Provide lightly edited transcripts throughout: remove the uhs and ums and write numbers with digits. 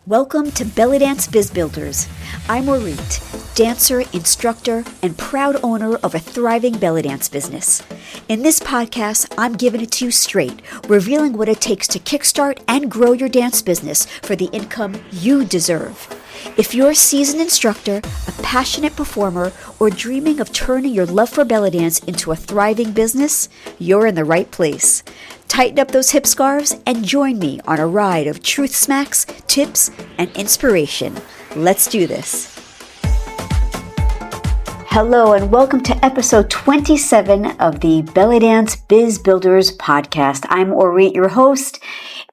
Welcome to Belly Dance Biz Builders. I'm Orit, dancer, instructor, and proud owner of a thriving belly dance business. In this podcast, I'm giving it to you straight, revealing what it takes to kickstart and grow your dance business for the income you deserve. If you're a seasoned instructor, a passionate performer, or dreaming of turning your love for belly dance into a thriving business, you're in the right place. Tighten up those hip scarves and join me on a ride of truth smacks, tips, and inspiration. Let's do this. Hello and welcome to episode 27 of the Belly Dance Biz Builders podcast. I'm Orit, your host,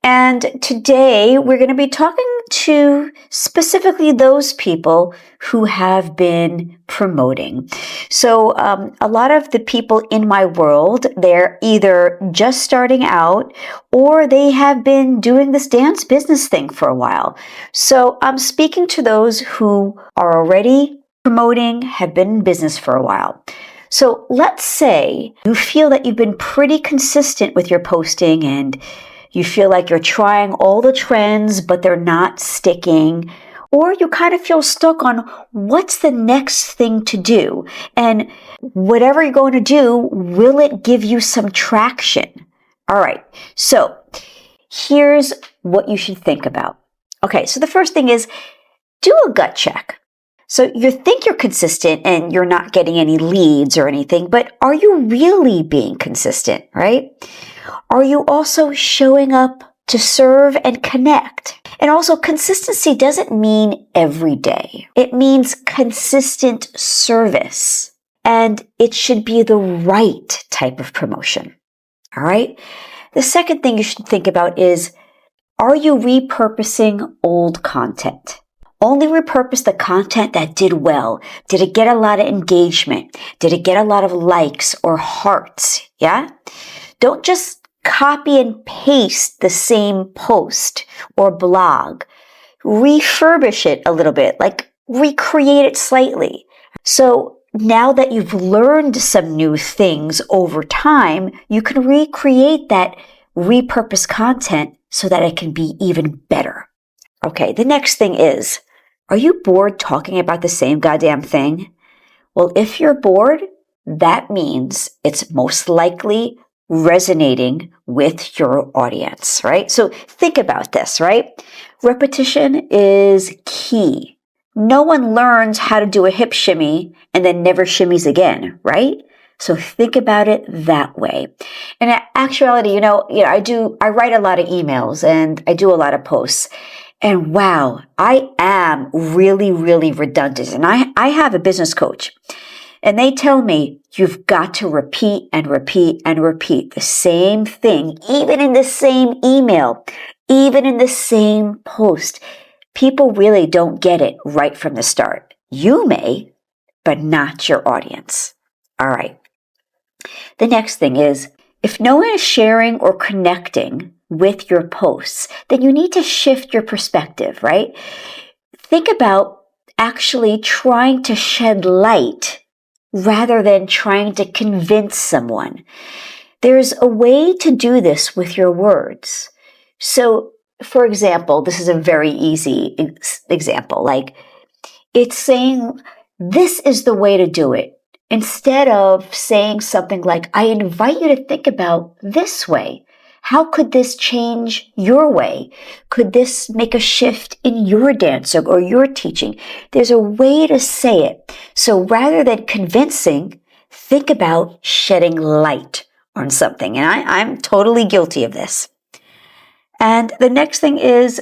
and today we're going to be talking to specifically those people who have been promoting. So a lot of the people in my world, they're either just starting out or they have been doing this dance business thing for a while. So I'm speaking to those who are already promoting, have been in business for a while. So let's say you feel that you've been pretty consistent with your posting and you feel like you're trying all the trends, but they're not sticking, or you kind of feel stuck on what's the next thing to do. And whatever you're going to do, will it give you some traction? All right. So here's what you should think about. Okay. So the first thing is do a gut check. So you think you're consistent and you're not getting any leads or anything, but are you really being consistent, right? Are you also showing up to serve and connect? And also, consistency doesn't mean every day. It means consistent service. And it should be the right type of promotion. All right? The second thing you should think about is, are you repurposing old content? Only repurpose the content that did well. Did it get a lot of engagement? Did it get a lot of likes or hearts? Yeah? Don't just copy and paste the same post or blog. Refurbish it a little bit, like recreate it slightly. So now that you've learned some new things over time, you can recreate that repurposed content so that it can be even better. Okay, the next thing is, are you bored talking about the same goddamn thing? Well, if you're bored, that means it's most likely resonating with your audience, right? So think about this, right? Repetition is key. No one learns how to do a hip shimmy and then never shimmies again, right? So think about it that way. And in actuality, I write a lot of emails and I do a lot of posts. And wow, I am really, really redundant. And I have a business coach. And they tell me you've got to repeat and repeat and repeat the same thing, even in the same email, even in the same post. People really don't get it right from the start. You may, but not your audience. All right. The next thing is, if no one is sharing or connecting with your posts, then you need to shift your perspective, right? Think about actually trying to shed light rather than trying to convince someone. There's a way to do this with your words. So, for example, this is a very easy example. Like, it's saying, this is the way to do it. Instead of saying something like, I invite you to think about this way. How could this change your way? Could this make a shift in your dance or your teaching? There's a way to say it. So rather than convincing, think about shedding light on something. And I'm totally guilty of this. And the next thing is,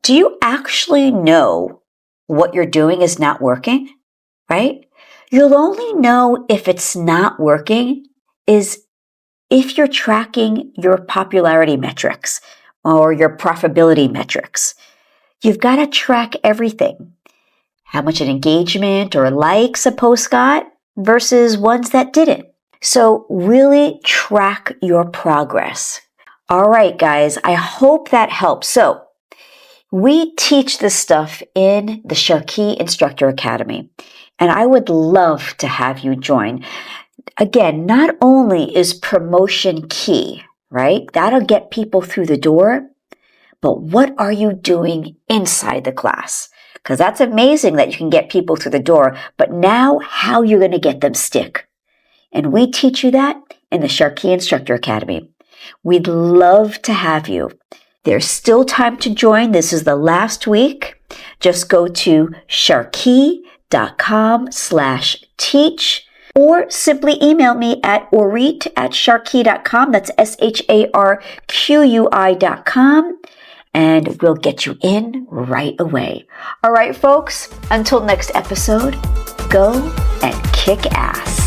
do you actually know what you're doing is not working? Right? You'll only know if it's not working if you're tracking your popularity metrics or your profitability metrics. You've got to track everything. How much an engagement or likes a post got versus ones that didn't. So really track your progress. All right, guys, I hope that helps. So we teach this stuff in the Sharkey Instructor Academy, and I would love to have you join. Again, not only is promotion key, right? That'll get people through the door, but what are you doing inside the class? Because that's amazing that you can get people through the door, but now how you're going to get them stick. And we teach you that in the Sharkey Instructor Academy. We'd love to have you. There's still time to join. This is the last week. Just go to sharkey.com/teach or simply email me at orit@sharkey.com. That's SHARQUI.com. And we'll get you in right away. All right, folks, until next episode, go and kick ass.